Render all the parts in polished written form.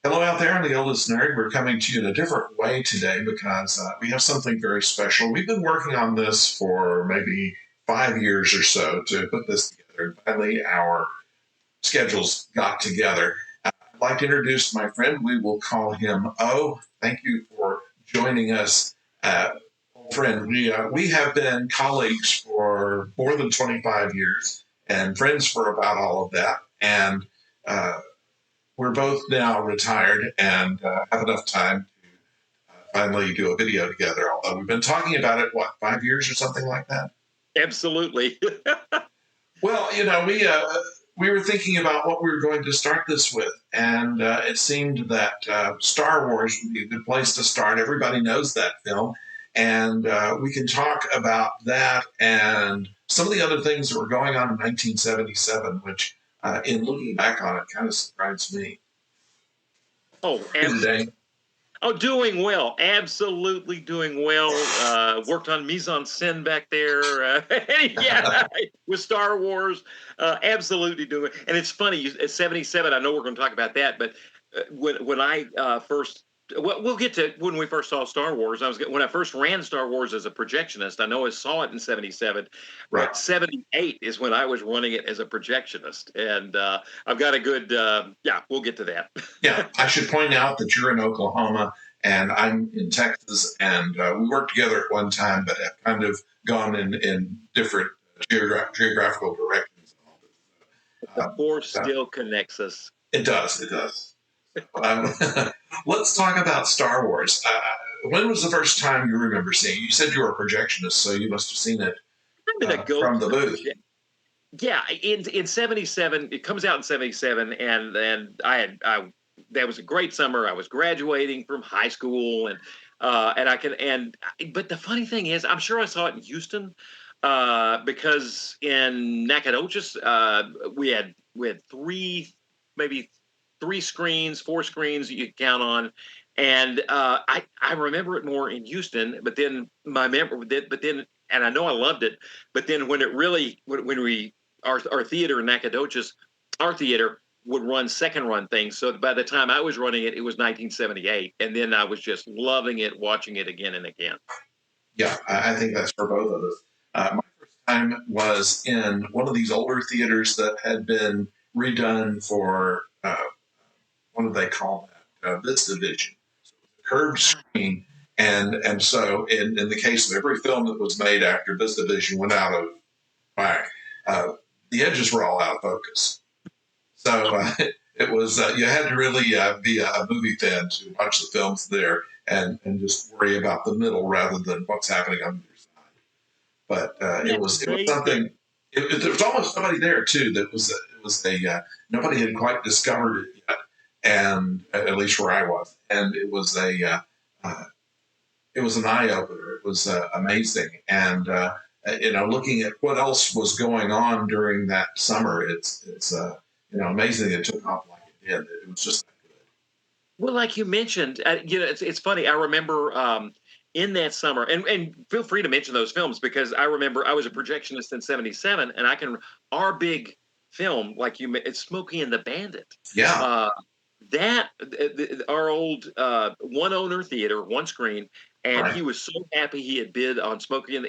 Hello out there, I'm the oldest nerd. We're coming to you in a different way today because we have something very special. We've been working on this for maybe 5 years or so to put this together. And finally, our schedules got together. I'd like to introduce my friend. We will call him O. Thank you for joining us, old friend. We have been colleagues for more than 25 years and friends for about all of that. And uh, we're both now retired and have enough time to finally do a video together. Although we've been talking about it, what, 5 years or something like that? Absolutely. Well, we were thinking about what we were going to start this with, and it seemed that Star Wars would be a good place to start. Everybody knows that film, and we can talk about that and some of the other things that were going on in 1977, which, in looking back on it, kind of surprised me. Oh, Today, oh, doing well. Absolutely doing well. Worked on mise en scène back there. Yeah, with Star Wars. Absolutely doing. And it's funny. At 77, I know we're going to talk about that, but when I first. Well, we'll get to when we first saw Star Wars. When I first ran Star Wars as a projectionist. I know I saw it in '77, right? but '78 is when I was running it as a projectionist, and I've got a good. Yeah, we'll get to that. Yeah, I should point out that you're in Oklahoma and I'm in Texas, and we worked together at one time, but have kind of gone in different geographical directions. The Um, force uh, still connects us. it does, it does. Um, let's talk about Star Wars. When was the first time you remember seeing it? You said you were a projectionist, so you must have seen it I'm gonna go from to the the booth. project. Yeah, in '77, it comes out in '77, and I that was a great summer. I was graduating from high school, and I can and but the funny thing is, I'm sure I saw it in Houston, because in Nacogdoches, we had maybe three screens, four screens that you could count on. And I remember it more in Houston, but then my memory, but then, and I know I loved it, but then when it really, when we, our theater in Nacogdoches, our theater would run second run things. So by the time I was running it, it was 1978. And then I was just loving it, watching it again and again. Yeah, I think that's for both of us. My first time was in one of these older theaters that had been redone for what do they call that? Vista Vision, curved screen, and so in the case of every film that was made after Vista Vision went out of whack, uh, the edges were all out of focus. So it was you had to really be a movie fan to watch the films there and just worry about the middle rather than what's happening on your side. But Yeah, it was something. There was almost somebody there too that was it was a nobody had quite discovered it yet, and at least where I was, and uh, it was an eye opener. It was amazing, and looking at what else was going on during that summer, it's amazing it took off like it did. It was just that good. well, like you mentioned, it's funny. I remember in that summer, and feel free to mention those films because I remember I was a projectionist in '77, and our big film, it's Smokey and the Bandit. Yeah, Uh, our old one owner theater, one screen, and right. he was so happy he had bid on Smokey, and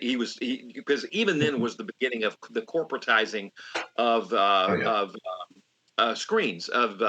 because even then was the beginning of the corporatizing of Oh yeah, screens of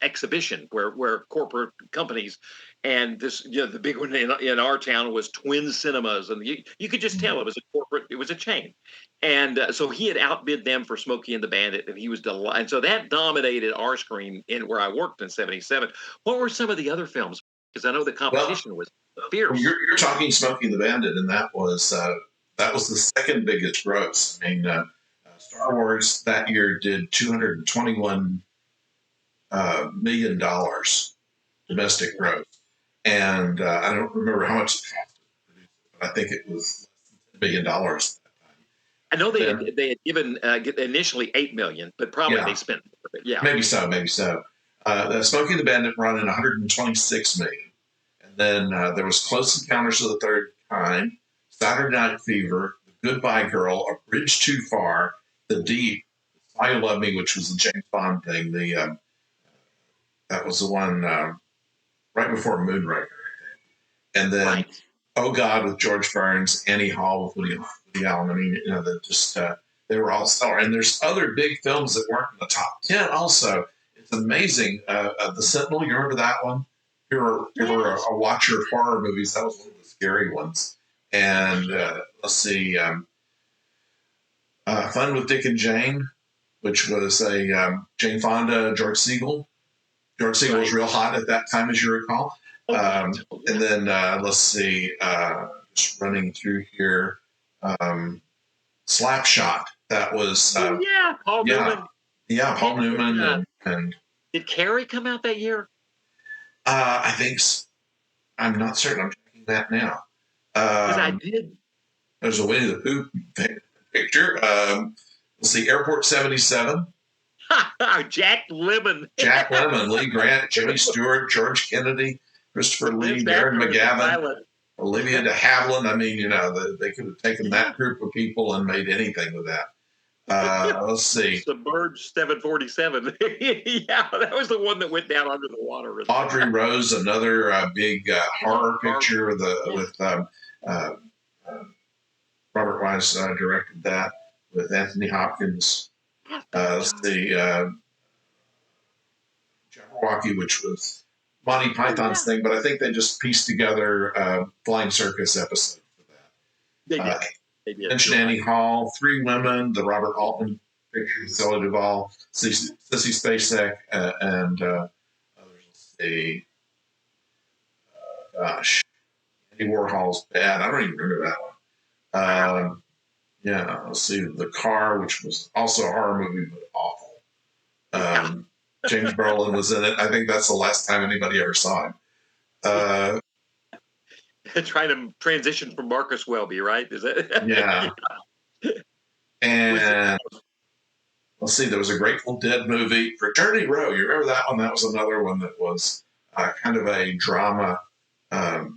exhibition where corporate companies, and this, the big one in our town was Twin Cinemas, and you could just tell it was a chain. And so he had outbid them for Smokey and the Bandit, and he was delighted. And so that dominated our screen in where I worked in '77. What were some of the other films? Because I know the well, competition was fierce. you're talking Smokey and the Bandit, and that was the second biggest gross. I mean, Star Wars that year did $221 $1 million domestic gross, and I don't remember how much it cost to produce it, but I think it was $1 million. I know Then, they had given initially 8 million, but probably they yeah, spent more of it. Yeah. maybe so, maybe so. Smokey and the Bandit run in 126 million, and then there was Close Encounters of the Third Kind, Saturday Night Fever, The Goodbye Girl, A Bridge Too Far, The Deep, Spy Who Loved Me, which was the James Bond thing, the That was the one right before Moonraker, and then Right. Oh God with George Burns, Annie Hall with Woody Allen. I mean, that just they were all stellar. And there's other big films that weren't in the top 10. Also, it's amazing. The Sentinel, you remember that one? If you're ever Yes. a watcher of horror movies, that was one of the scary ones. And let's see, Fun with Dick and Jane, which was a Jane Fonda, George Siegel. George Siegel was Right. real hot at that time, as you recall. Oh, yeah. Oh, And yeah. then let's see, just running through here, Slapshot. That was Oh, yeah. Paul yeah, Newman. yeah, Paul Did, did, Newman uh, and did Carrie come out that year? I think I'm not certain. I'm checking that now. Because I Um, did. there's a Winnie the Pooh picture. Let's see, Airport 77. Jack Lemmon. Jack Lemmon, Lee Grant, Jimmy Stewart, George Kennedy, Christopher Lee, Lives Darren after the McGavin, pilot. Olivia de Havilland. I mean, they could have taken Yeah. that group of people and made anything with that. Let's see. Submerged 747. Yeah, that was the one that went down under the water. Audrey Rose, another big horror picture with uh, Robert Wise directed that with Anthony Hopkins. Let's see, Jabberwocky, which was Monty Python's thing, but I think they just pieced together Flying Circus episode for that. They did. They did. Mention Annie Hall, Three Women, the Robert Altman picture, Shelley Duvall, Sissy Spacek, and others. Let's see. Gosh, Andy Warhol's Bad. I don't even remember that one. Yeah, let's see. The Car, which was also a horror movie, but awful. James Brolin was in it. I think that's the last time anybody ever saw him. Trying to transition from Marcus Welby, right? Is that? Yeah. And let's see, there was a Grateful Dead movie, Fraternity Row. You remember that one? That was another one that was kind of a drama type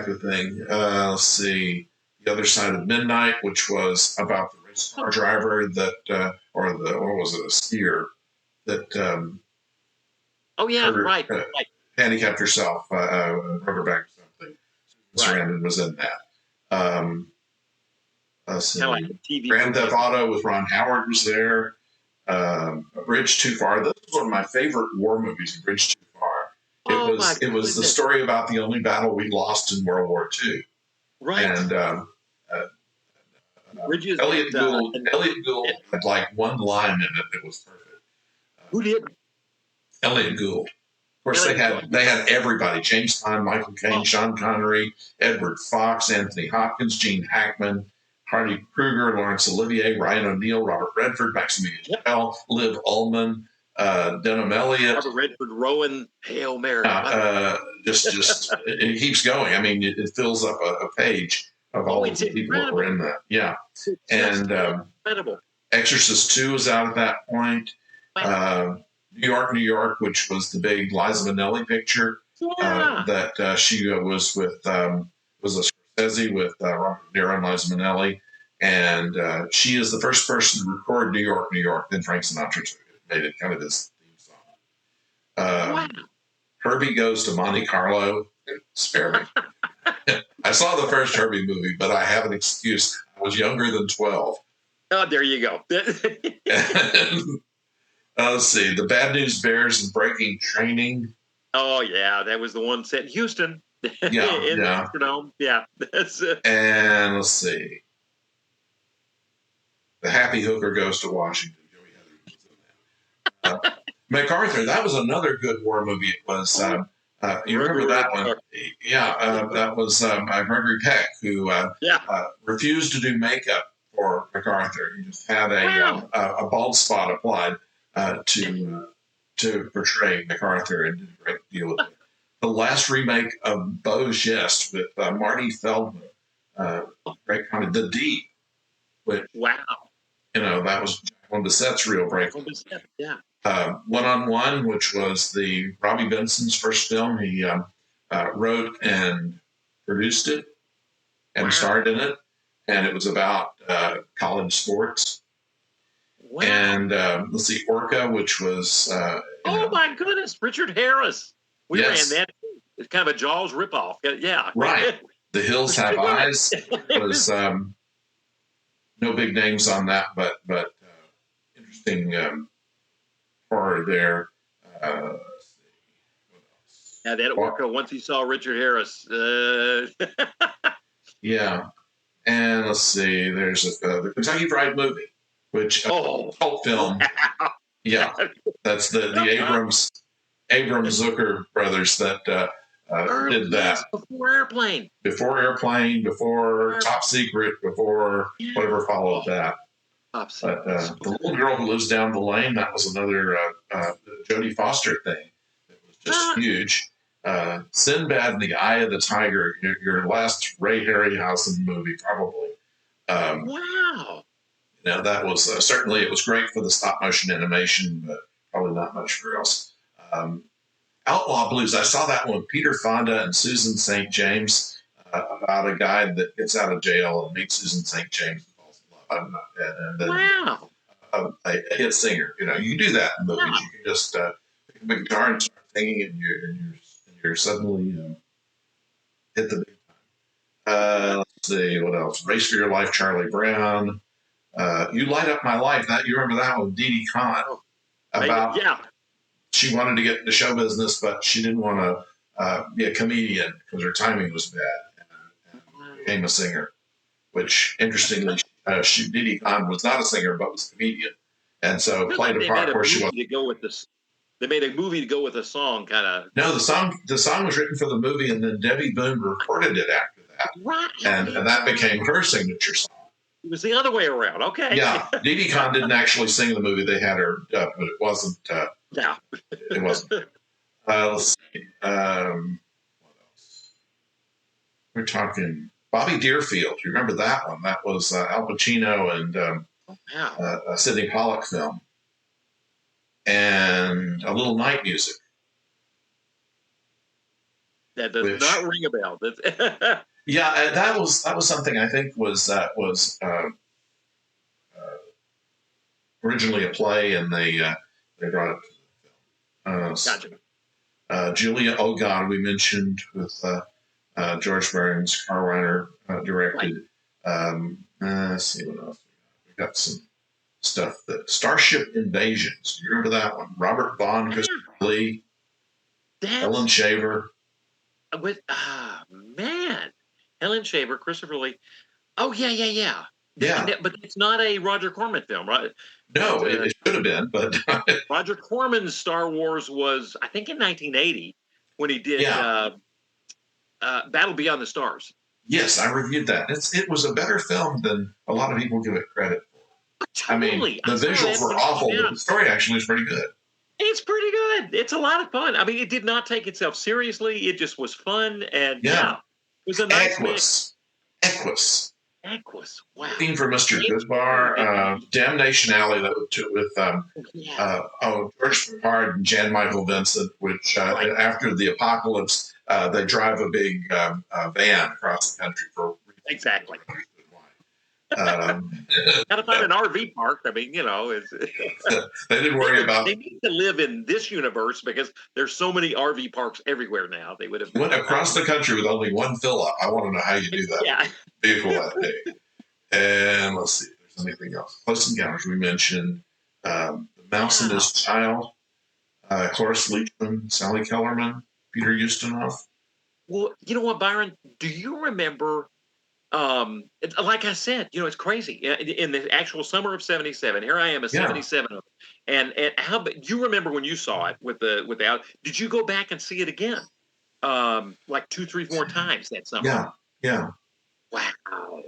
of thing. Let's see, The Other Side of Midnight, which was about the race car driver that, or what was it, a skier that Oh yeah, right. handicapped herself, rubberback or something. Sarandon was in that. Let's see. Kind of like a TV Grand Theft Auto with Ron Howard was there. A Bridge Too Far. This was one of my favorite war movies, A Bridge Too Far. It was the story about the only battle we lost in World War II. Right. And Elliot Gould had like one line in it that was perfect. Who did? Elliot Gould. Of course, they had everybody: James Caan, Michael Caine, Sean Connery, Edward Fox, Anthony Hopkins, Gene Hackman, Hardy Kruger, Laurence Olivier, Ryan O'Neal, Robert Redford, Maximilian Schell, Liv Ullmann, Denham Elliott. Robert Redford, Rowan, Hail Mary. Just it keeps going. I mean, it fills up a page of all the people that were in that. Yeah, and incredible. Exorcist 2 was out at that point. New York, which was the big Liza Minnelli picture that she was with, was a Scorsese with Robert De Niro and Liza Minnelli. And she is the first person to record New York, New York. Then Frank Sinatra made it kind of his theme song. Herbie Goes to Monte Carlo. Spare me. I saw the first Herbie movie, but I have an excuse. I was younger than 12. Oh, there you go. Let's see, The Bad News Bears and Breaking Training. Oh yeah, that was the one set in Houston. Yeah, yeah. That's and let's see, The Happy Hooker Goes to Washington. MacArthur. That was another good war movie. It was. You remember that one? Yeah, that was Gregory Peck, who refused to do makeup for MacArthur. He just had a bald spot applied to portray MacArthur and did a great deal with it. The last remake of Beau's Jest with Marty Feldman, great comedy, The Deep, which that was Jacqueline Bisset's real break. Yeah. One on One, which was the Robbie Benson's first film. He wrote and produced it and starred in it, and it was about college sports. Wow. And let's see, Orca, which was Oh my goodness, Richard Harris. We yes, ran that. It's kind of a Jaws ripoff. Yeah. right. The It Hills was Have pretty good. Eyes It was was- no big names on that, but interesting horror there. Let's see, what else? yeah, that Orca. Once he saw Richard Harris, Yeah, and let's see. There's the Kentucky Fried Movie, which oh, cult film. Yeah, that's the Abrams Zucker brothers that did that. yes, before Airplane. Before Airplane, before Top Secret, before whatever followed that. Top But Secret. the little girl who lives down the lane, that was another Jodie Foster thing. It was just huge. Sinbad and the Eye of the Tiger, your last Ray Harryhausen movie, probably. Wow. That was certainly, it was great for the stop motion animation, but probably not much for else. Outlaw Blues, I saw that one with Peter Fonda and Susan St. James about a guy that gets out of jail and meets Susan St. James and falls in love. I'm not dead. And then Wow. a hit singer. You do that in movies. Wow. You can just pick up a guitar and start singing, and you're suddenly hit the big time. Let's see what else. Race for Your Life, Charlie Brown. You Light Up My Life. That you remember that with Dee Dee Khan about she wanted to get into show business, but she didn't want to be a comedian because her timing was bad, and became a singer. Which interestingly, Dee Dee Khan was not a singer but was a comedian, and so played a part where she was. They made a movie to go with a song, kind of. No, the song was written for the movie, and then Debbie Boone recorded it after that, right? And that became her signature song. It was the other way around. Okay. Yeah, Dee Dee Khan didn't actually sing in the movie; they had her dub, but it wasn't. Yeah. It wasn't. Let's see. What else? We're talking Bobby Deerfield. You remember that one? That was Al Pacino and a Sidney Pollack film. And A Little Night Music. That does not ring a bell. Yeah, that was something I think was originally a play, and they brought it to the film. Gotcha. Julia, Oh God, we mentioned with George Burns, Carl Reiner directed. Right. Let's see what else we got. We got some stuff that Starship Invasions. Do you remember that one? Robert Vaughn, Christopher Lee, Helen Shaver. With man, Helen Shaver, Christopher Lee. Oh yeah. But it's not a Roger Corman film, right? No, it should have been, but Roger Corman's Star Wars was, I think, in 1980 when he did Battle Beyond the Stars. Yes, I reviewed that. It was a better film than a lot of people give it credit for. Totally. I mean, the visuals were awful, but the story actually is pretty good. It's pretty good. It's a lot of fun. I mean, it did not take itself seriously. It just was fun, and it was a nice mix. Equus. Wow. Theme for Mr. Goodbar. Damnation Alley with George Peppard and Jan Michael Vincent, which after the apocalypse, they drive a big van across the country for exactly. How to find an RV park? I mean, they didn't worry about. They need to live in this universe because there's so many RV parks everywhere now. They would have went across the country with only one fill up. I want to know how you do that. Vehicle that big. And let's see if there's anything else. Close Encounters we mentioned. The Mouse and His Child. Cloris Leachman, Sally Kellerman, Peter Ustinov. Well, you know what, Byron? Do you remember? Like I said, it's crazy. In the actual summer of '77, here I am, 77, and how? You remember when you saw it without? Did you go back and see it again? Like 2, 3, 4 times that summer. Yeah. Wow.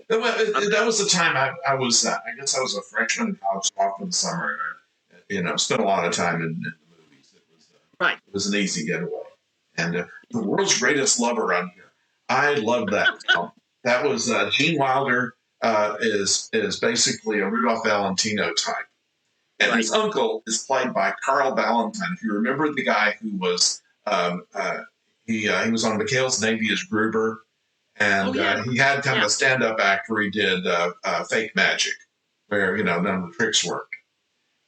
That was the time I was. I guess I was a freshman in college, off in the summer. Spent a lot of time in the movies. It was an easy getaway, and The World's Greatest Lover on here. I loved that film. That was Gene Wilder is basically a Rudolph Valentino type, and his uncle is played by Carl Valentine. If you remember the guy who was he was on McHale's Navy as Gruber, and he had kind of a stand-up act where he did fake magic, where none of the tricks worked.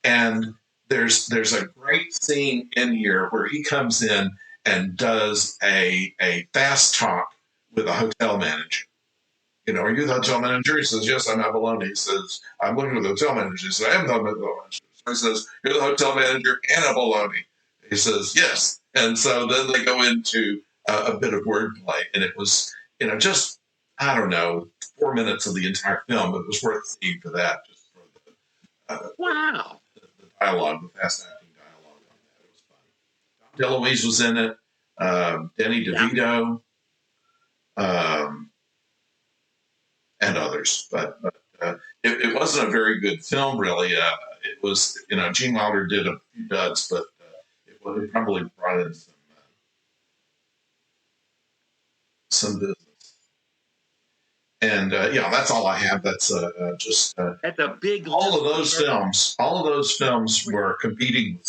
And there's a great scene in here where he comes in and does a fast talk with a hotel manager. Are you the hotel manager? He says, yes, I'm Abalone. He says, I'm looking for the hotel manager. He says, I am the hotel manager. So he says, you're the hotel manager and Abalone. He says, yes. And so then they go into a bit of wordplay. And it was, just, I don't know, 4 minutes of the entire film, but it was worth seeing for that. Just for Wow. the dialogue, the fast acting dialogue on that. It was fun. Dom DeLuise was in it. Danny DeVito. And others, but it wasn't a very good film, really. It was, Gene Wilder did a few duds, but it probably brought in some business. And that's all I have. That's just That's a big. All of those films were competing.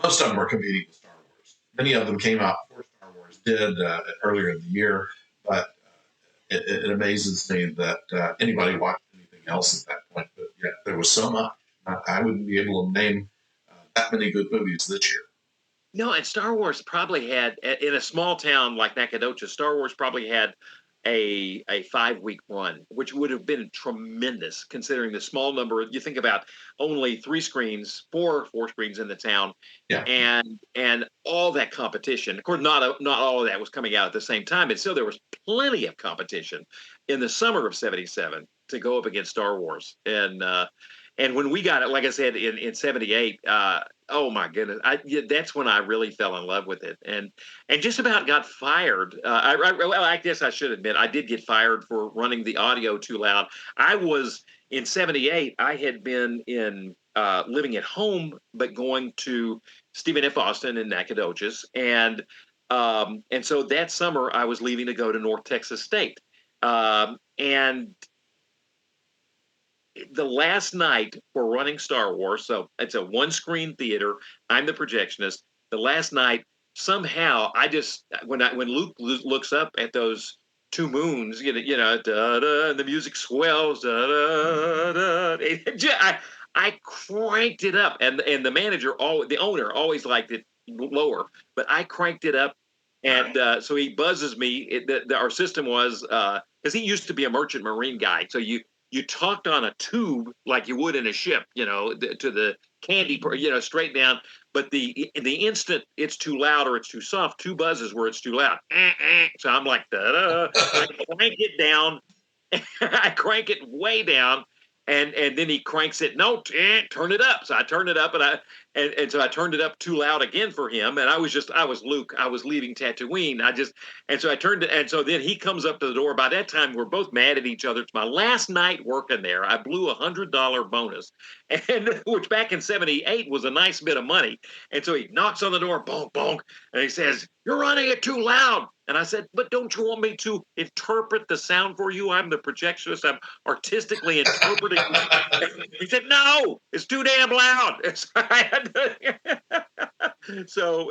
Most of them were competing with Star Wars. Many of them came out before Star Wars did earlier in the year, but it amazes me that anybody watched anything else at that point. But yeah, there was so much. I wouldn't be able to name that many good movies this year. No, and Star Wars probably had, in a small town like Nacogdoches, Star Wars probably had a 5-week run, which would have been tremendous considering the small number. You think about only 4 screens in the town, Yeah. and all that competition. Of course, not all of that was coming out at the same time, but still there was plenty of competition in the summer of '77 to go up against Star Wars. And when we got it, like I said, in '78, oh my goodness, that's when I really fell in love with it, and just about got fired. I guess I should admit I did get fired for running the audio too loud. I was in '78. I had been in living at home, but going to Stephen F. Austin in Nacogdoches, and so that summer I was leaving to go to North Texas State, and the last night for running Star Wars, so it's a 1-screen theater. I'm the projectionist. The last night, somehow, I just when Luke looks up at those 2 moons, da, da, and the music swells, da, da, da, I cranked it up, and the the owner, always liked it lower, but I cranked it up, and so he buzzes me. Our system was because he used to be a merchant marine guy, so you talked on a tube like you would in a ship, to the candy, straight down. But the instant it's too loud or it's too soft, 2 buzzes where it's too loud. So I'm like, da-da. I crank it down. I crank it way down. And then he cranks it. No, turn it up. So I turned it up, and so I turned it up too loud again for him. And I was Luke. I was leaving Tatooine. So I turned it, and so then he comes up to the door. By that time, we're both mad at each other. It's my last night working there. I blew $100 bonus, and which back in '78 was a nice bit of money. And so he knocks on the door, bonk, bonk, and he says, "You're running it too loud." And I said, "But don't you want me to interpret the sound for you? I'm the projectionist. I'm artistically interpreting." He said, "No, it's too damn loud." So,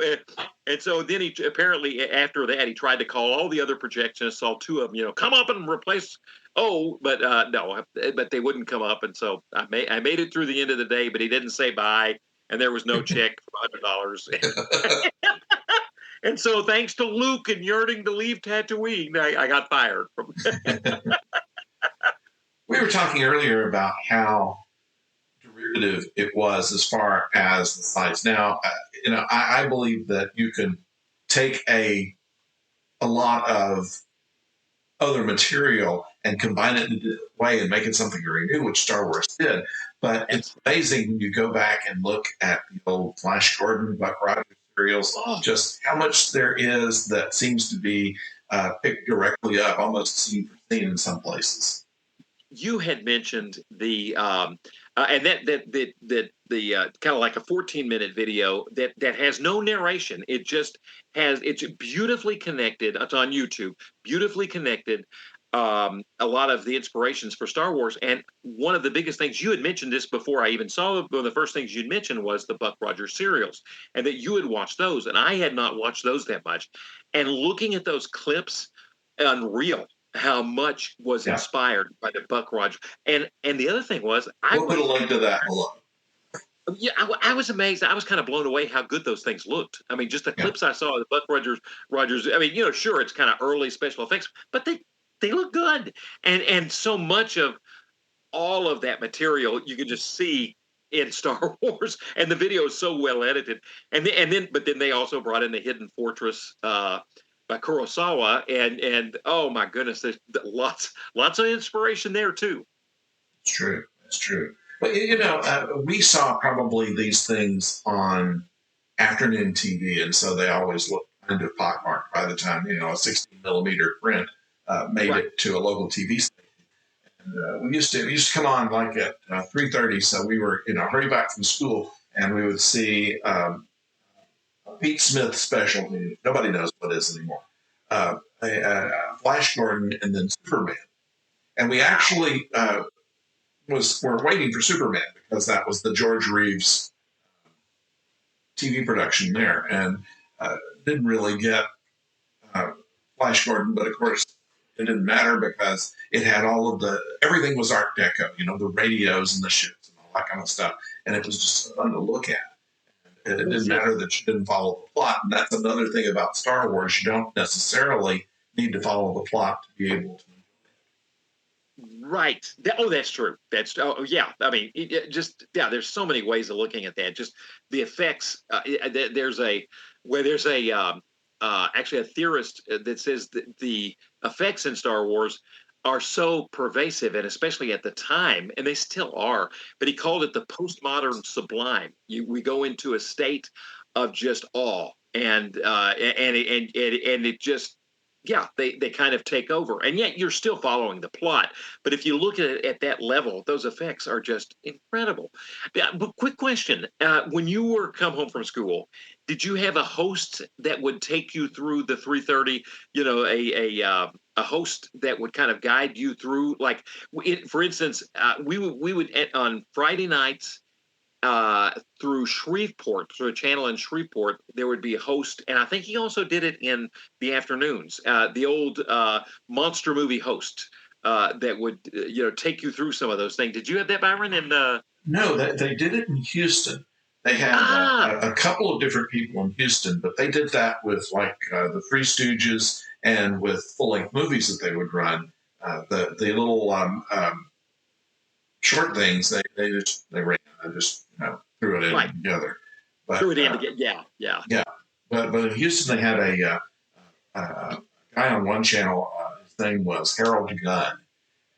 and so then he apparently after that he tried to call all the other projectionists, saw 2 of them, come up and replace. Oh, but no, but they wouldn't come up, and so I made it through the end of the day, but he didn't say bye, and there was no check for $100. And so, thanks to Luke and yearning to leave Tatooine, I got fired from. We were talking earlier about how derivative it was as far as the size. Now, I believe that you can take a lot of other material and combine it in a different way and make it something very new, which Star Wars did. But it's amazing when you go back and look at the old Flash Gordon, Buck Rogers serials, just how much there is that seems to be picked directly up, almost scene for scene in some places. You had mentioned the and that the kind of like a 14-minute video that has no narration. It's beautifully connected. It's on YouTube, beautifully connected. A lot of the inspirations for Star Wars, and one of the biggest things you had mentioned this before I even saw it. One of the first things you'd mentioned was the Buck Rogers serials, and that you had watched those, and I had not watched those that much. And looking at those clips, unreal how much was inspired by the Buck Rogers. And the other thing was, we'll put a link to that below. Yeah, I was amazed. I was kind of blown away how good those things looked. I mean, just the Yeah, clips I saw of Buck Rogers. I mean, sure, it's kind of early special effects, but they look good, and so much of all of that material you can just see in Star Wars, and the video is so well edited. But then they also brought in the Hidden Fortress by Kurosawa, and oh my goodness, there's lots of inspiration there too. it's true. It's true. But we saw probably these things on afternoon TV, and so they always look kind of pockmarked by the time a 16 millimeter print made Right. it to a local TV station. And, we used to come on like at 3:30, so we were hurry back from school, and we would see Pete Smith special. Nobody knows what it is anymore. Flash Gordon, and then Superman. And we actually were waiting for Superman because that was the George Reeves TV production there, and didn't really get uh, Flash Gordon, but of course it didn't matter because it had all of everything was Art Deco, the radios and the ships and all that kind of stuff, and it was just fun to look at. And it didn't See, matter that you didn't follow the plot, and that's another thing about Star Wars. You don't necessarily need to follow the plot to be able to. right. Oh, that's true. Yeah. I mean, yeah. There's so many ways of looking at that. Just the effects. There's a actually a theorist that says that the effects in Star Wars are so pervasive, and especially at the time, and they still are. But he called it the postmodern sublime. We go into a state of just awe, and it just, yeah, they kind of take over, and yet you're still following the plot. But if you look at it at that level, those effects are just incredible. Yeah, but quick question: when you were come home from school, did you have a host that would take you through the 3:30? A host that would kind of guide you through, like, for instance, we would on Friday nights through Shreveport, through a channel in Shreveport, there would be a host, and I think he also did it in the afternoons. The old monster movie host that would take you through some of those things. Did you have that, Byron? And No, they did it in Houston. They had ah, a couple of different people in Houston, but they did that with like the Three Stooges and with full length movies that they would run. The little short things they ran. I just threw it right, in together. threw But it in to get, yeah, yeah. yeah, but in Houston they had a guy on one channel. His name was Harold Gunn,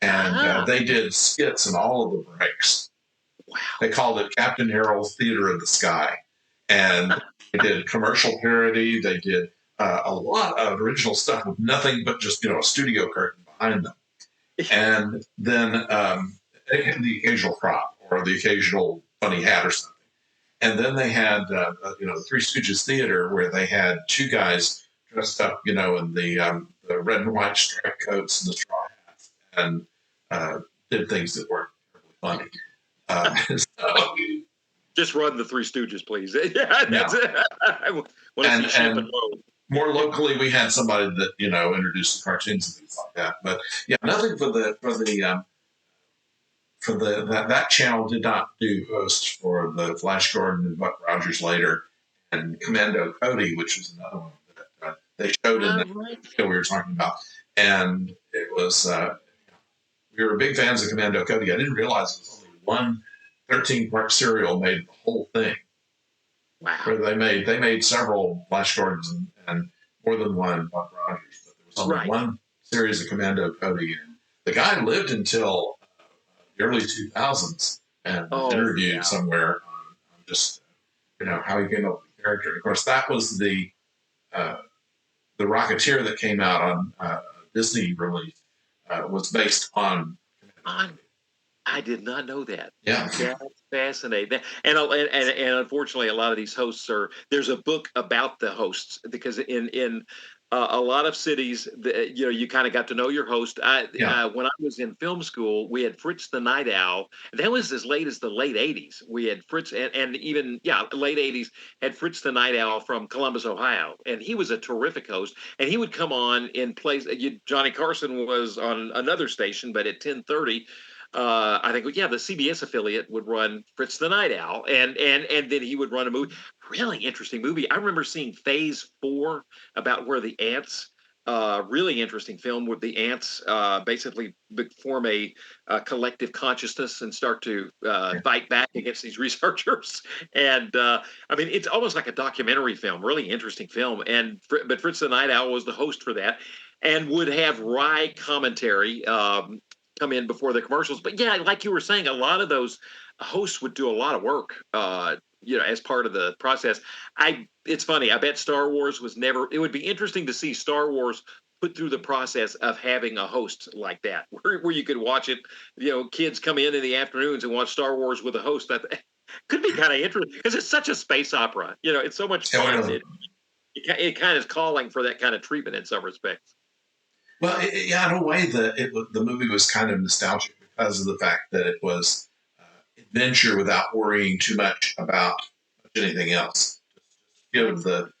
and Ah, they did skits in all of the breaks. wow. They called it Captain Harold's Theater of the Sky, and they did commercial parody. They did a lot of original stuff with nothing but just a studio curtain behind them, and then they had the occasional prop or the occasional funny hat or something. And then they had the Three Stooges Theater where they had two guys dressed up in the red and white striped coats and the straw hats, and did things that weren't terribly funny. So, Just run the Three Stooges, please. Yeah, yeah, that's it. I want to see Ship and and Low. more locally, we had somebody that introduced the cartoons and things like that. But yeah, nothing for that channel did not do hosts for the Flash Gordon and Buck Rogers later, and Commando Cody, which was another one that they showed in All the right. video we were talking about, and it was we were big fans of Commando Cody. I didn't realize it was only one 13-part serial made the whole thing. Wow. Where they made several Flash Gordons and more than one Buck Rogers, but there was only Right. one series of Commando Cody. And the guy lived until the early 2000s and was Oh, interviewed yeah. somewhere on just how he came up with the character. Of course, that was uh, the Rocketeer that came out on Disney release was based on. On I did not know that. Yeah, That's fascinating. And unfortunately, a lot of these hosts are. There's a book about the hosts because in a lot of cities, you kind of got to know your host. yeah, When I was in film school, we had Fritz the Night Owl. That was as late as the late '80s. We had Fritz, and even, yeah, late '80s had Fritz the Night Owl from Columbus, Ohio, and he was a terrific host. And he would come on in place. Johnny Carson was on another station, but at 10:30. I think, yeah, the CBS affiliate would run Fritz the Night Owl, and then he would run a movie. Really interesting movie. I remember seeing Phase Four, about where the ants. Really interesting film where the ants basically form a collective consciousness and start to fight back against these researchers. And I mean, it's almost like a documentary film. Really interesting film. But Fritz the Night Owl was the host for that, and would have wry commentary come in before the commercials. But yeah, like you were saying, a lot of those hosts would do a lot of work, as part of the process. It's funny. I bet Star Wars was never. It would be interesting to see Star Wars put through the process of having a host like that, where you could watch it. Kids come in the afternoons and watch Star Wars with a host. That could be kind of interesting because it's such a space opera. It's so much fun. It kind of is calling for that kind of treatment in some respects. Well, yeah, in a way, the movie was kind of nostalgic because of the fact that it was adventure without worrying too much about anything else. Just give the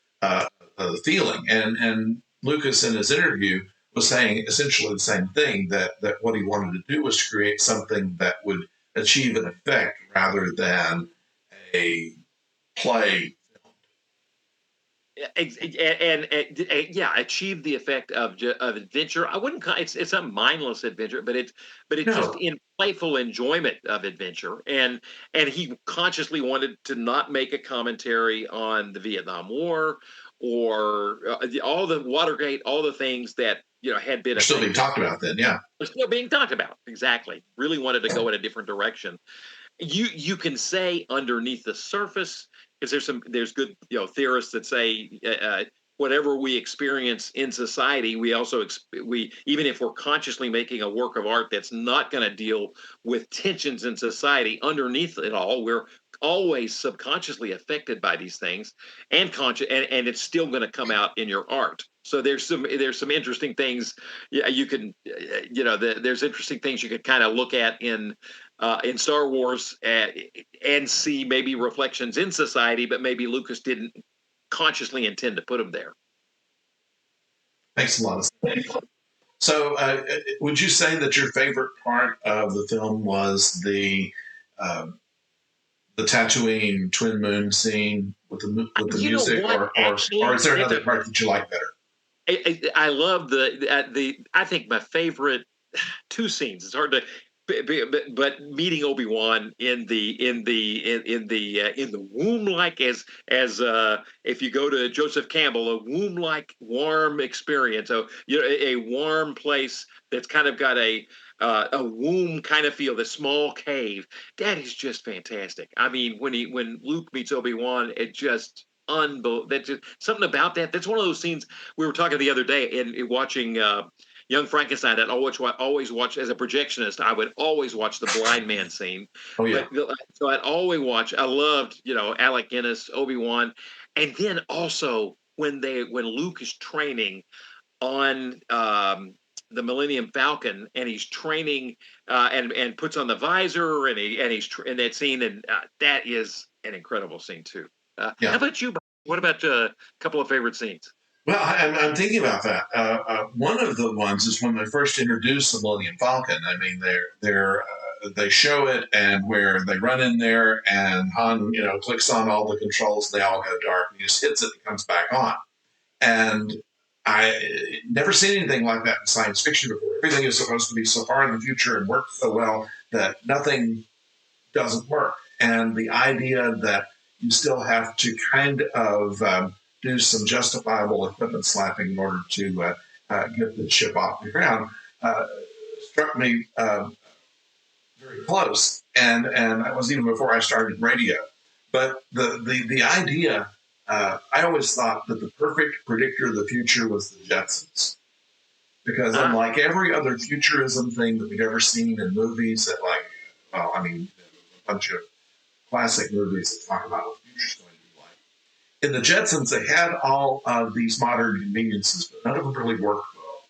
feeling, and Lucas in his interview was saying essentially the same thing, that what he wanted to do was to create something that would achieve an effect rather than a play. And yeah, achieve the effect of adventure. I wouldn't call it's a mindless adventure, but it's just No, in playful enjoyment of adventure. And he consciously wanted to not make a commentary on the Vietnam War or all the Watergate, all the things that had been we're a still thing being talked about then. Yeah. are still being talked about. Exactly. Really wanted to go in a different direction. You can say underneath the surface, because there's good theorists that say whatever we experience in society, we also we, even if we're consciously making a work of art that's not going to deal with tensions in society, underneath it all we're always subconsciously affected by these things, and it's still going to come out in your art. So there's some interesting things. Yeah, you can there's interesting things you could kind of look at in Star Wars, and see maybe reflections in society, but maybe Lucas didn't consciously intend to put them there. Makes a lot of sense. So, would you say that your favorite part of the film was um, the Tatooine twin moon scene with the You know music, what? or is Actually, there that's another a. part that you like better? I love the. I think my favorite two scenes. It's hard to, but meeting Obi-Wan in the womb, like as if you go to Joseph Campbell, a womb like warm experience. So a warm place that's kind of got a womb kind of feel, the small cave. That is just fantastic. I mean, when Luke meets Obi-Wan, it just unbelievable. That just something about that. That's one of those scenes we were talking the other day in watching Young Frankenstein. I'd always watch as a projectionist. I would always watch the blind man scene, Oh yeah, but so I'd always watch. I loved Alec Guinness, Obi Wan, and then also when Luke is training on the Millennium Falcon, and he's training and puts on the visor, and he's in that scene, and that is an incredible scene too. How yeah. about you? What about a couple of favorite scenes? Well, I'm thinking about that. One of the ones is when they first introduced the Millennium Falcon. I mean, they show it, and where they run in there, and Han, clicks on all the controls, and they all go dark, and he just hits it, and comes back on. And I never seen anything like that in science fiction before. Everything is supposed to be so far in the future and work so well that nothing doesn't work. And the idea that you still have to kind of do some justifiable equipment slapping in order to get the ship off the ground struck me very close. And that was even before I started radio. But the idea, I always thought that the perfect predictor of the future was the Jetsons. Because Ah, unlike every other futurism thing that we've ever seen in movies, that well, I mean, a bunch of classic movies that talk about what the future's going to be like. In the Jetsons, they had all of these modern conveniences, but none of them really worked well.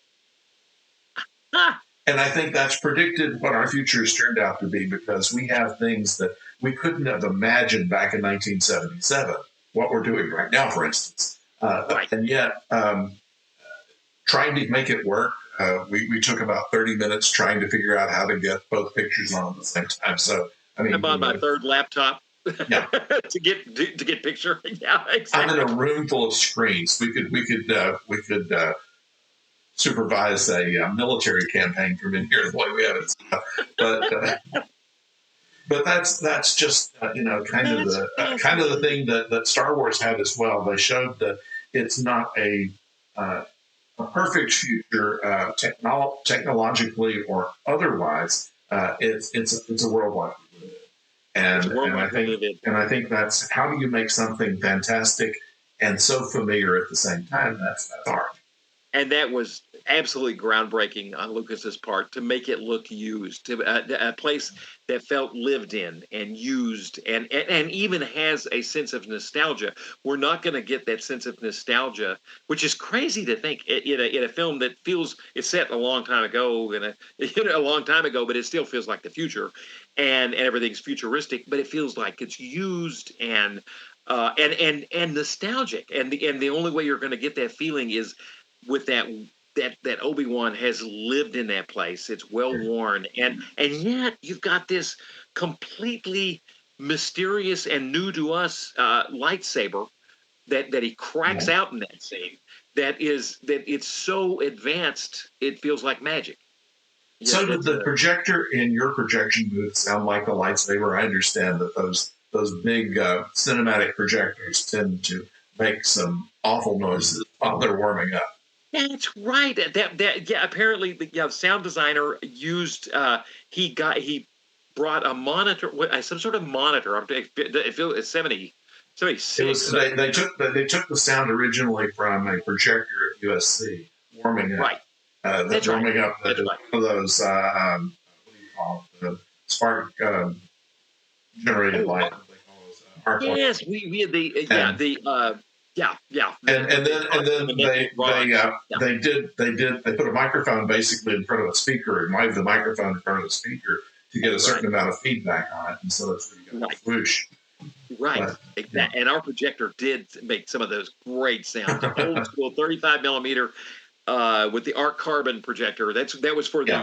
ah, And I think that's predicted what our future has turned out to be, because we have things that we couldn't have imagined back in 1977, what we're doing right now, for instance. right. And yet, trying to make it work. we took about 30 minutes trying to figure out how to get both pictures on at the same time. So I mean, I'm on my third laptop yeah, to get picture. Yeah, I'm in exactly. a room full of screens. We could supervise a military campaign from in here the way we have it set up. But that's just That's kind of the fascinating. thing that Star Wars had as well. They showed that it's not uh, a perfect future, technologically or otherwise. It's a world like we live in. It's a and world I like we think live in. and I think that's how do you make something fantastic and so familiar at the same time? That's art. And that was absolutely groundbreaking on Lucas's part to make it look used, to a place that felt lived in and used, and even has a sense of nostalgia. We're not going to get that sense of nostalgia, which is crazy to think in a film that feels it's set a long time ago, a long time ago, but it still feels like the future, and everything's futuristic, but it feels like it's used and nostalgic, and the only way you're going to get that feeling is with that Obi-Wan has lived in that place. It's well worn, and yet you've got this completely mysterious and new to us lightsaber that he cracks Yeah. out in that scene. That it's so advanced it feels like magic. You know, So did it's the a projector in your projection booth sound like a lightsaber? I understand that those big cinematic projectors tend to make some awful noises while they're warming up. That's right. Yeah. Apparently, the sound designer used. He brought a monitor, some sort of monitor. It feels it's 76. They took the sound originally from a projector at USC warming up. Right. That's right. Warming up That's right. one of those what do you call it? The spark generated Oh, light. What they call those arc light. yes. We had the yeah And the yeah and then magnetic they rods. Yeah. they put a microphone basically in front of a speaker and wave the microphone in front of the speaker to get a Right. certain amount of feedback on it, and so that's where you get the Right. swoosh. Right. But yeah, Exactly. And our projector did make some of those great sounds. Old school 35 millimeter with the arc carbon projector. That was for yeah,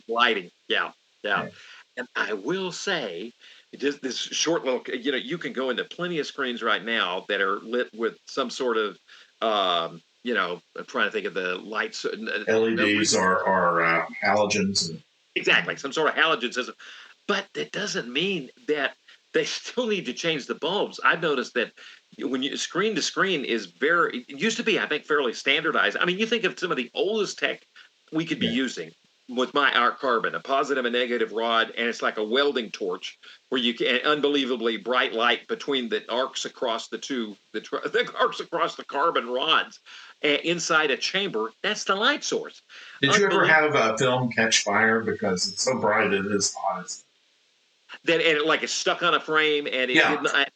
the lighting. Yeah, yeah. yeah. And I will say, just this short little, you can go into plenty of screens right now that are lit with some sort of, I'm trying to think of the lights. No, LEDs are halogens, and exactly, some sort of halogen system. But that doesn't mean that they still need to change the bulbs. I've noticed that when you screen to screen is very, it used to be, I think, fairly standardized. I mean, you think of some of the oldest tech we could be yeah, using with my arc carbon, a positive and negative rod, and it's like a welding torch where you can unbelievably bright light between the arcs across the arcs across the carbon rods inside a chamber. That's the light source. Did you ever Unbelievable. have a film catch fire because it's so bright it is hot? That and it, like it's stuck on a frame and it Yeah, didn't.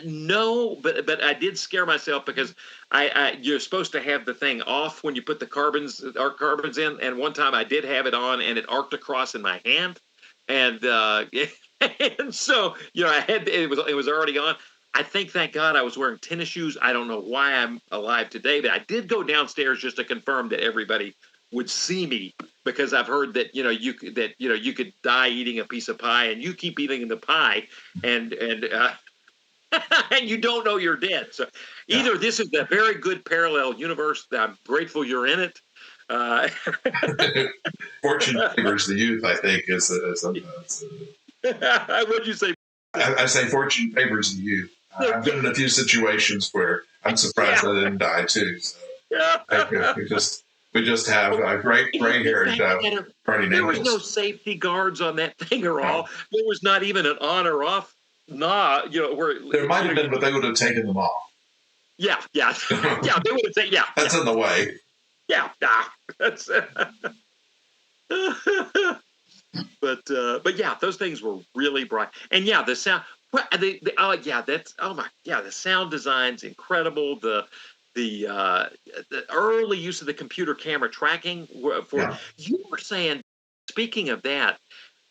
No, but I did scare myself because you're supposed to have the thing off when you put the arc carbons in, and one time I did have it on and it arced across in my hand, and and so I had it was already on. I think thank God I was wearing tennis shoes. I don't know why I'm alive today, but I did go downstairs just to confirm that everybody would see me because I've heard that you could die eating a piece of pie and you keep eating the pie and and you don't know you're dead. So yeah. either this is a very good parallel universe that I'm grateful you're in it. Uh, Fortune favors the youth. I think what'd you say? I say fortune favors the youth. I've been in a few situations where I'm Yeah, surprised I didn't die too. So yeah. I think we just have great And the gray-haired fact that guardian there was no angels. safety guards on that thing or No, all. There was not even an on or off where there might have been, but they would have taken them off. yeah, yeah, yeah. They would say, yeah, That's yeah, in the way. yeah. That's. But yeah, those things were really bright, and yeah, the sound. Well, oh yeah, the sound design's incredible. The early use of the computer camera tracking for Yeah, you were saying. Speaking of that,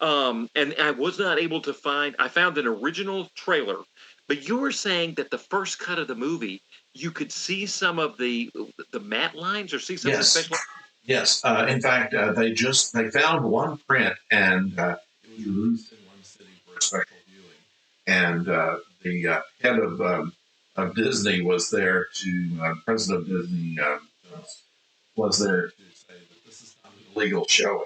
and I was not able to find. I found an original trailer, but you were saying that the first cut of the movie you could see some of the matte lines or see some of the Yes, special. yes. In fact, they found one print, and it was released in one city for a special viewing. And the head of Disney was there to president of Disney was there to say that this is not an illegal showing.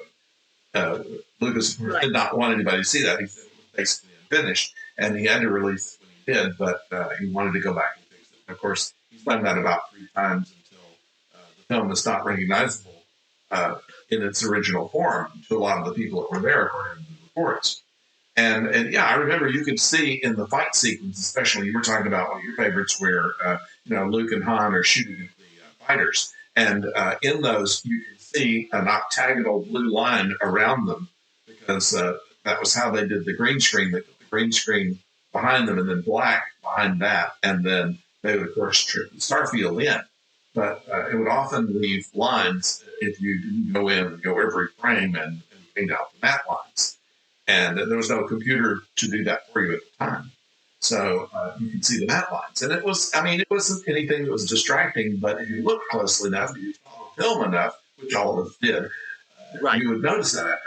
Lucas Right. did not want anybody to see that. He said it was basically unfinished, and he had to release it when he did, but he wanted to go back and fix it. And of course, he's done that about 3 times until the film is not recognizable uh, in its original form to a lot of the people that were there, according to the reports. And yeah, I remember you could see in the fight sequence, especially you were talking about one of your favorites, where Luke and Han are shooting at the fighters, and in those you can see an octagonal blue line around them because that was how they did the green screen. They put the green screen behind them and then black behind that, and then they would of course trip the starfield in. But it would often leave lines if you didn't go in and go every frame and paint out the matte lines, and there was no computer to do that for you at the time. So you could see the matte lines, and it wasn't anything that was distracting. But if you looked closely enough, if you followed the film enough, which all of us did, Right. you would notice that.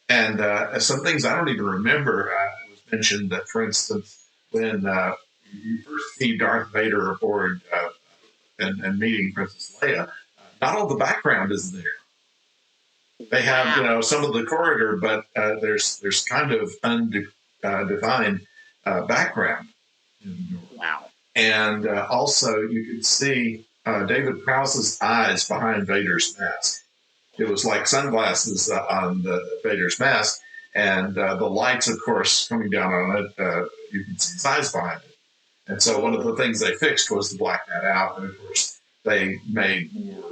And some things I don't even remember was mentioned that, for instance, when you first see Darth Vader aboard and meeting Princess Leia, not all the background is there. They have, Wow. some of the corridor, but there's kind of undefined background. Wow. And also, you can see David Prowse's eyes behind Vader's mask. It was like sunglasses on the Vader's mask, and the lights, of course, coming down on it, you can see his eyes behind it. And so, one of the things they fixed was to black that out, and of course, they made more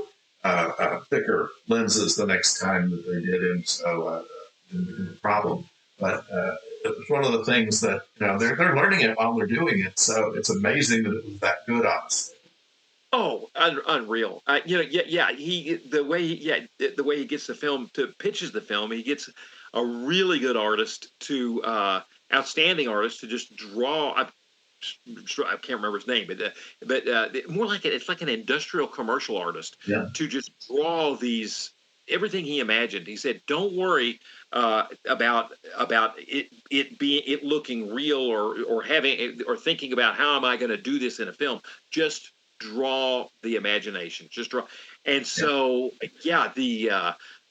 thicker lenses the next time that they did, and so it didn't become a problem. But it was one of the things that they're learning it while they're doing it, so it's amazing that it was that good, honestly. Oh, unreal. Yeah, yeah. The way he gets the film to pitches the film, he gets a really good artist to outstanding artist to just draw. I can't remember his name, but more like it's like an industrial commercial artist Yeah, to just draw these everything he imagined. He said, "Don't worry about it looking real or having or thinking about how am I going to do this in a film. Just draw the imagination. Just draw." And yeah, so, yeah,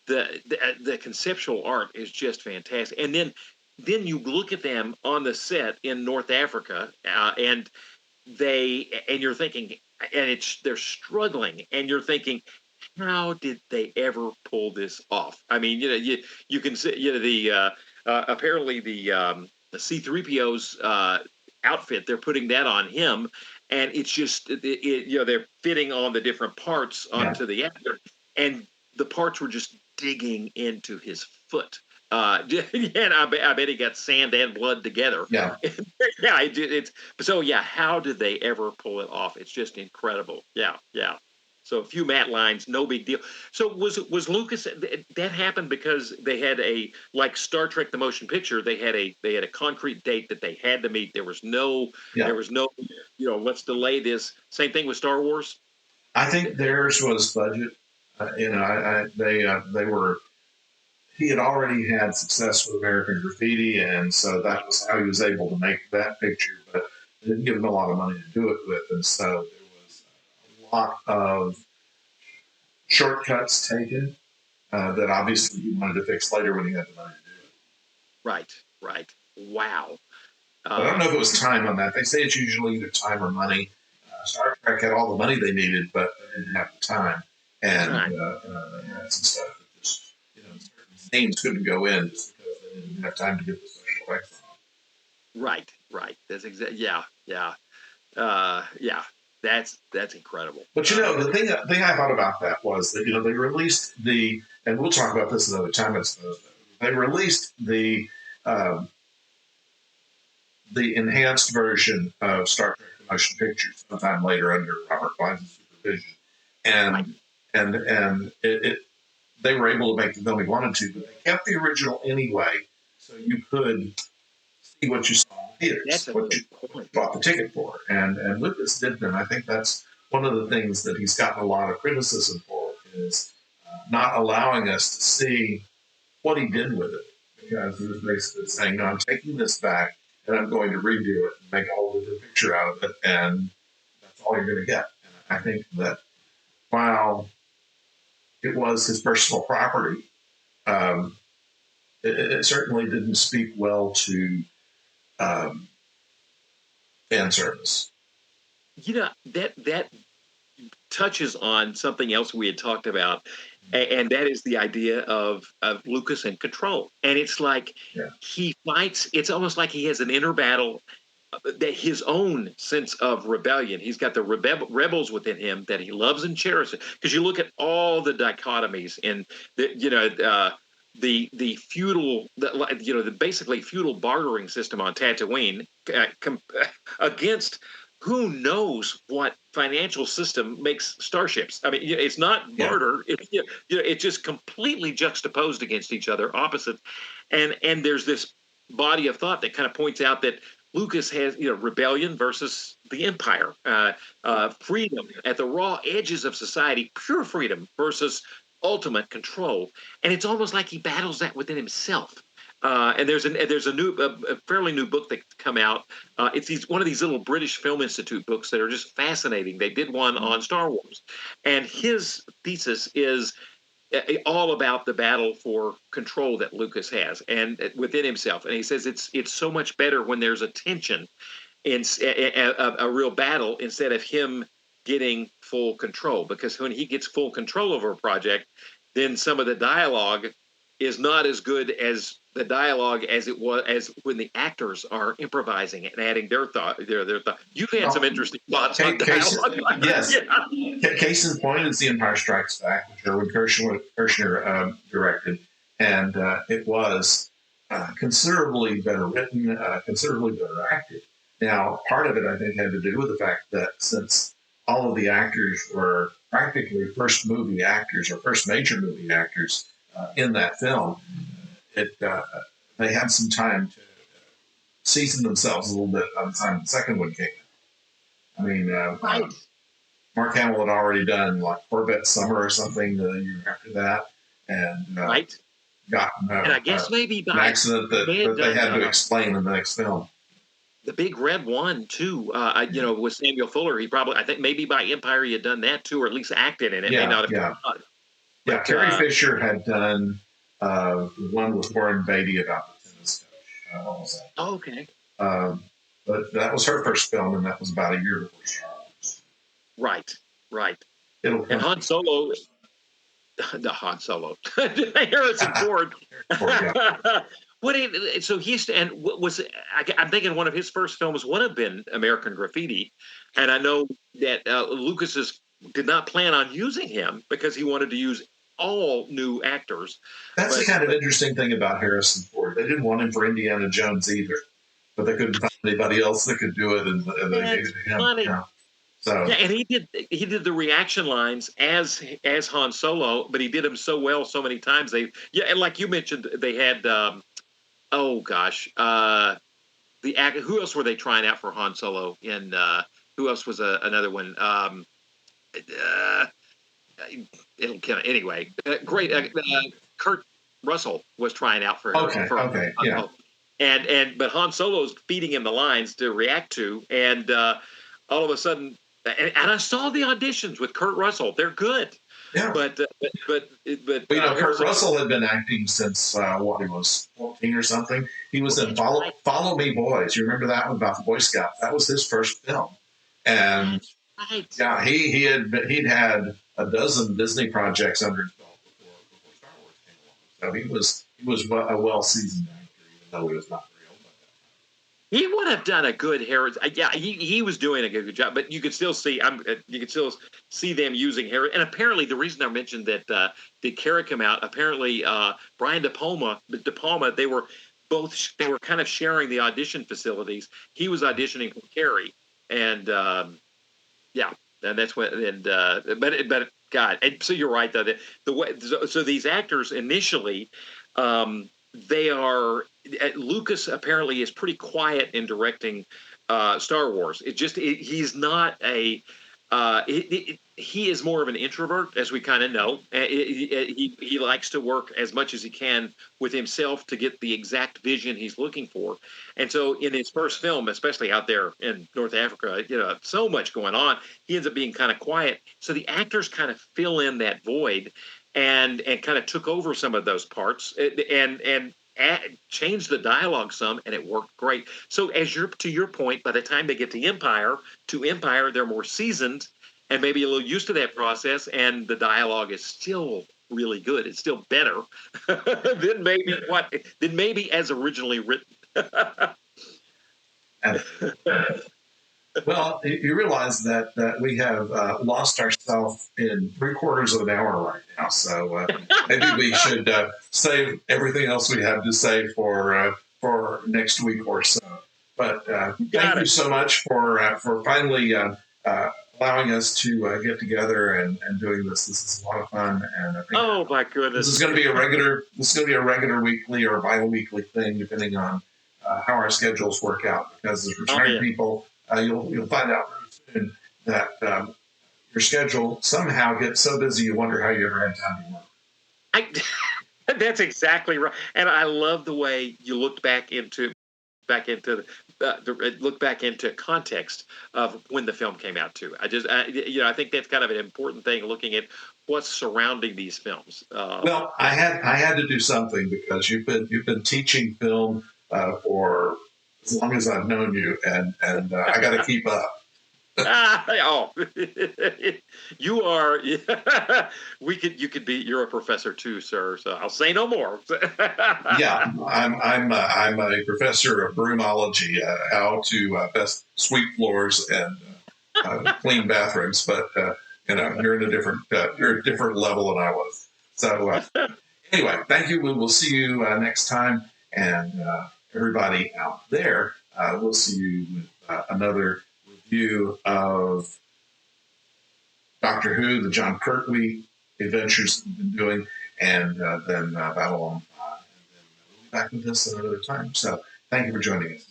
the conceptual art is just fantastic. And then you look at them on the set in North Africa, and you're thinking, and they're struggling, and you're thinking, how did they ever pull this off? I mean, you can see, apparently the C3PO's outfit, they're putting that on him, and it's just they're fitting on the different parts yeah, onto the actor, and the parts were just digging into his foot. And I bet he got sand and blood together. yeah. Yeah, it's so yeah. How did they ever pull it off? It's just incredible. Yeah, yeah. So a few matte lines, no big deal. So was Lucas that happened because they had a like Star Trek the motion picture, they had a concrete date that they had to meet. Yeah. There was no let's delay this. Same thing with Star Wars. I think theirs was budget. They were. He had already had success with American Graffiti, and so that was how he was able to make that picture. But they didn't give him a lot of money to do it with, and so there was a lot of shortcuts taken that obviously he wanted to fix later when he had the money to do it. Right, right. Wow. But I don't Uh, know if it was time on that. They say it's usually either time or money. Star Trek had all the money they needed, but they didn't have the time, and time. they had some stuff that just certain scenes couldn't go in just because they didn't have time to get the special effects on. Right, right. That's exactly. Yeah, yeah. Yeah. That's incredible. But the thing I thought about that was that they released and we'll talk about this another time. I suppose they released um, the enhanced version of Star Trek: The Motion Picture sometime later under Robert Wise' supervision, Right. and they were able to make the film he wanted to, but they kept the original anyway, so you could see what you saw in the That's theaters, a what good you point. bought the ticket for. And Lucas did, and I think that's one of the things that he's gotten a lot of criticism for is not allowing us to see what he did with it. Because he was basically saying, no, I'm taking this back and I'm going to redo it and make a whole different picture out of it, and that's all you're going to get. And I think that while it was his personal property, um, it certainly didn't speak well to um, fan service. That touches on something else we had talked about, and that is the idea of Lucas and control. And it's like Yeah. he fights. It's almost like he has an inner battle, that his own sense of rebellion. He's got the rebels within him that he loves and cherishes. Because you look at all the dichotomies in the feudal, the basically feudal bartering system on Tatooine, against who knows what financial system makes starships. I mean, it's not barter. It's just completely juxtaposed against each other, opposites. And there's this body of thought that kind of points out that Lucas has, rebellion versus the empire, freedom at the raw edges of society, pure freedom versus ultimate control. And it's almost like he battles that within himself. And there's a fairly new book that's come out. It's one of these little British Film Institute books that are just fascinating. They did one on Star Wars, and his thesis is all about the battle for control that Lucas has and within himself. And he says it's so much better when there's a tension in a real battle instead of him getting full control. Because when he gets full control over a project, then some of the dialogue is not as good as the dialogue as it was as when the actors are improvising and adding their thought. Their thought. You've had some interesting thoughts on dialogue. Yes. Case in point is The Empire Strikes Back, which Irwin Kershner directed, and it was considerably better written, considerably better acted. Now, part of it, I think, had to do with the fact that since all of the actors were practically first movie actors or first major movie actors in that film, they had some time to season themselves a little bit by the time the second one came out. I mean, Right. Mark Hamill had already done like Corvette Summer or something the year after that, and Right. gotten And I guess maybe an by accident that they had to explain in the next film. the Big Red One too. With Samuel Fuller, he probably, I think maybe by Empire he had done that too, or at least acted in it. May not have Yeah. done it. Yeah, But, Carrie Fisher had done the one with Warren Beatty about the tennis coach. What was that? Oh, okay. But that was her first film, and that was about a year before Star Wars. Right. It'll And come. Han Solo, the Han Solo, Harrison Ford. Yeah. So he's and what was I'm thinking one of his first films would have been American Graffiti, and I know that Lucas did not plan on using him because he wanted to use all new actors. That's the kind of interesting thing about Harrison Ford. They didn't want him for Indiana Jones either, but they couldn't find anybody else that could do it, and they gave it to him. Funny. Yeah. So yeah, and he did the reaction lines as Han Solo, but he did them so well so many times. And like you mentioned, they had oh gosh, the act. Who else were they trying out for Han Solo? And who else was another one? It'll kill it. Anyway. Great. Kurt Russell was trying out for okay, yeah. But Han Solo's feeding him the lines to react to, and all of a sudden, and I saw the auditions with Kurt Russell. They're good. Yeah. But Kurt Russell had been acting since what he was 14 or something. He was in Follow Me Boys. You remember that one about the Boy Scouts? That was his first film, and yeah, he'd had a dozen Disney projects under his belt before Star Wars came along. So he was a well seasoned actor, even though he was not real. He would have done a good Harris. Yeah, he was doing a good job, but you could still see them using Harris. And apparently, the reason I mentioned that did Carrie come out? Apparently, Brian De Palma, they were kind of sharing the audition facilities. He was auditioning for Carrie, and yeah, and that's what. And but God, and so you're right though. The way so these actors initially. they are Lucas apparently is pretty quiet in directing Star Wars. He's not a he is more of an introvert, as we kind of know. He likes to work as much as he can with himself to get the exact vision he's looking for. And so, in his first film, especially out there in North Africa, so much going on, he ends up being kind of quiet. So the actors kind of fill in that void, and kind of took over some of those parts, and changed the dialogue some, and it worked great. So, to your point, by the time they get to Empire, they're more seasoned and maybe a little used to that process, and the dialogue is still really good. It's still better than maybe as originally written. And, well, you realize that we have lost ourselves in 3/4 of an hour right now, so maybe we should save everything else we have to say for next week or so. But thank you so much for finally allowing us to get together and doing this. This is a lot of fun, and I think my goodness, this is going to be a regular weekly or bi-weekly thing, depending on how our schedules work out. Because as retired people, you'll find out soon that your schedule somehow gets so busy you wonder how you ever had time to work. That's exactly right, and I love the way you looked back into look back into context of when the film came out too. I think that's kind of an important thing, looking at what's surrounding these films. Well, I had to do something, because you've been teaching film for as long as I've known you, and I got to keep up. You are. You could be. You're a professor too, sir. So I'll say no more. Yeah, I'm a professor of broomology, how to best sweep floors and clean bathrooms. But you're in you're a different level than I was. So anyway, thank you. We will see you next time, and everybody out there, we'll see you with another review of Doctor Who, the John Pertwee adventures we've been doing, and then Babylon 5. And then we'll be back with this another time. So thank you for joining us.